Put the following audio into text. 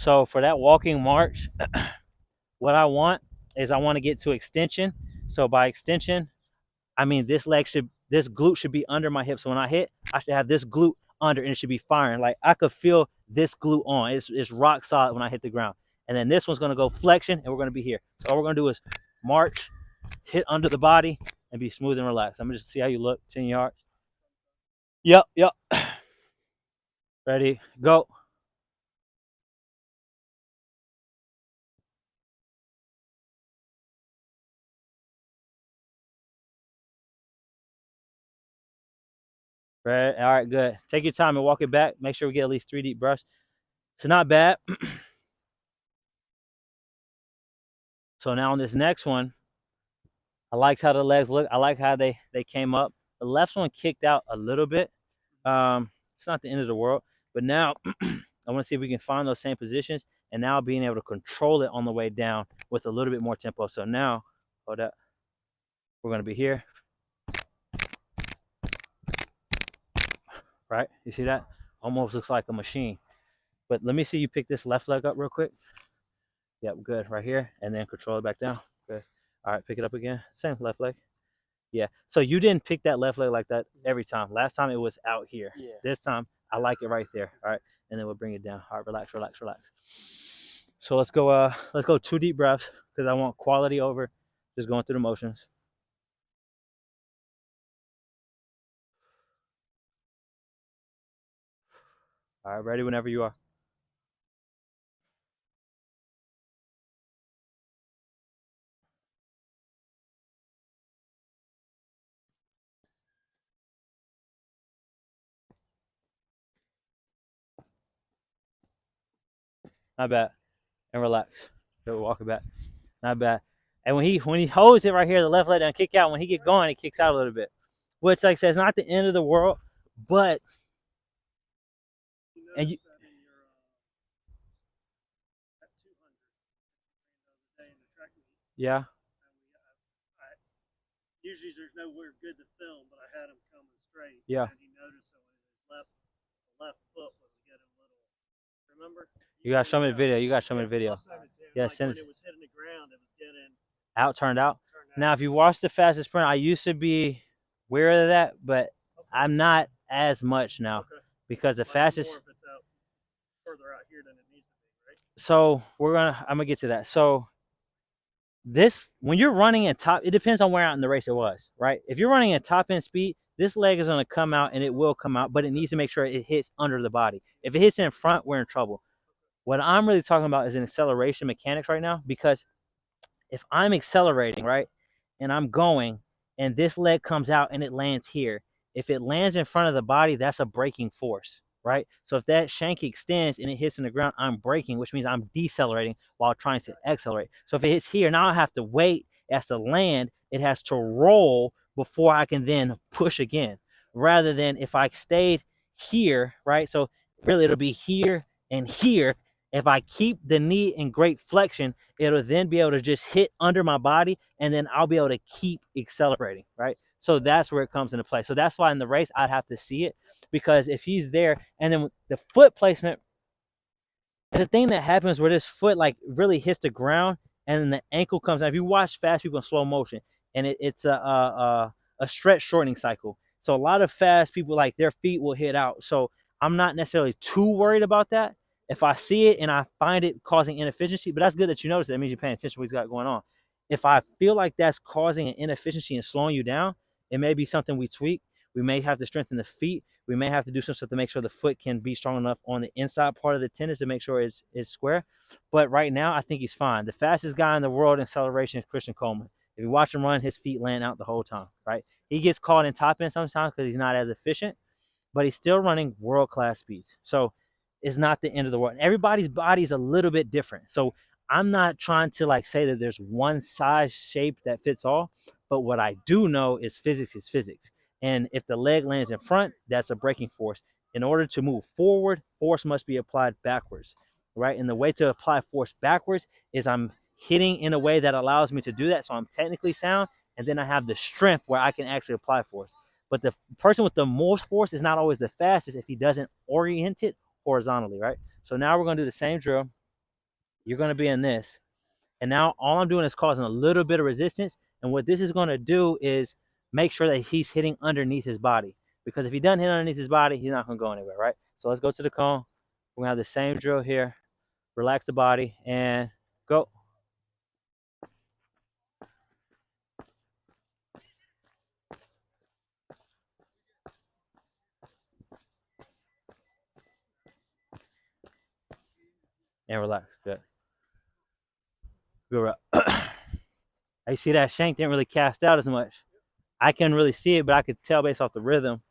So for that walking march, what I want is I want to get to extension. So by extension, I mean this glute should be under my hip. So when I hit, I should have this glute under and it should be firing. Like I could feel this glute on. It's rock solid when I hit the ground. And then this one's gonna go flexion and we're gonna be here. So all we're gonna do is march, hit under the body, and be smooth and relaxed. I'm gonna just see how you look. 10 yards. Yep, yep. Ready, go. Right. All right, good. Take your time and walk it back. Make sure we get at least 3 deep breaths. It's not bad. So now on this next one, I liked how the legs look. I like how they came up. The left one kicked out a little bit. It's not the end of the world, but now I want to see if we can find those same positions and now being able to control it on the way down with a little bit more tempo. So now, hold up, we're going to be here, right? You see that? Almost looks like a machine. But let me see you pick this left leg up real quick. Yep, good, right here, and then control it back down. Good. All right, pick it up again. Same left leg. Yeah. So you didn't pick that left leg like that every time. Last time it was out here. Yeah. This time I like it right there. All right. And then we'll bring it down. All right, relax, relax, relax. So let's go 2 deep breaths because I want quality over just going through the motions. All right, ready whenever you are. Not bad. And relax. So walk it back. Not bad. And when he holds it right here, the left leg and kick out, when he get going, it kicks out a little bit. Which like I said, it's not the end of the world, but and you yeah. Usually there's nowhere good to film, but I had him coming straight. Yeah. And he noticed that his left foot was getting a little. Remember? You gotta show me the video. You gotta show me the video. Yeah, like when it was hitting the ground, it was getting turned out. Now, if you watch the fastest sprint, I used to be aware of that, but I'm not as much now because the fastest. More if it's out further out here than it needs to be, right? So I'm gonna get to that. So this, when you're running at top, it depends on where out in the race it was, right? If you're running at top end speed, this leg is gonna come out and it will come out, but it needs to make sure it hits under the body. If it hits in front, we're in trouble. What I'm really talking about is an acceleration mechanics right now, because if I'm accelerating, right, and I'm going, and this leg comes out and it lands here, if it lands in front of the body, that's a braking force, right? So if that shank extends and it hits in the ground, I'm braking, which means I'm decelerating while trying to accelerate. So if it hits here, now I have to wait. It has to land. It has to roll before I can then push again, rather than if I stayed here, right? So really it'll be here and here. If I keep the knee in great flexion, it'll then be able to just hit under my body, and then I'll be able to keep accelerating, right? So that's where it comes into play. So that's why in the race I'd have to see it, because if he's there and then the foot placement, the thing that happens where this foot like really hits the ground and then the ankle comes out. If you watch fast people in slow motion, and it's a stretch shortening cycle. So a lot of fast people, like their feet will hit out. So I'm not necessarily too worried about that. If I see it and I find it causing inefficiency, but that's good that you notice it. That means you're paying attention to what he's got going on. If I feel like that's causing an inefficiency and slowing you down, it may be something we tweak. We may have to strengthen the feet. We may have to do some stuff to make sure the foot can be strong enough on the inside part of the tennis to make sure it's square. But right now, I think he's fine. The fastest guy in the world in acceleration is Christian Coleman. If you watch him run, his feet land out the whole time, right? He gets caught in top end sometimes because he's not as efficient, but he's still running world-class speeds. So it's not the end of the world. Everybody's body is a little bit different. So I'm not trying to like say that there's one size shape that fits all, but what I do know is physics is physics. And if the leg lands in front, that's a braking force. In order to move forward, force must be applied backwards, right? And the way to apply force backwards is I'm hitting in a way that allows me to do that. So I'm technically sound, and then I have the strength where I can actually apply force. But the person with the most force is not always the fastest if he doesn't orient it horizontally, right? So now we're going to do the same drill. You're going to be in this. And now all I'm doing is causing a little bit of resistance. And what this is going to do is make sure that he's hitting underneath his body. Because if he doesn't hit underneath his body, he's not going to go anywhere, right? So let's go to the cone. We're going to have the same drill here. Relax the body and go. And relax. Good. Good. I see that shank didn't really cast out as much. I couldn't really see it, but I could tell based off the rhythm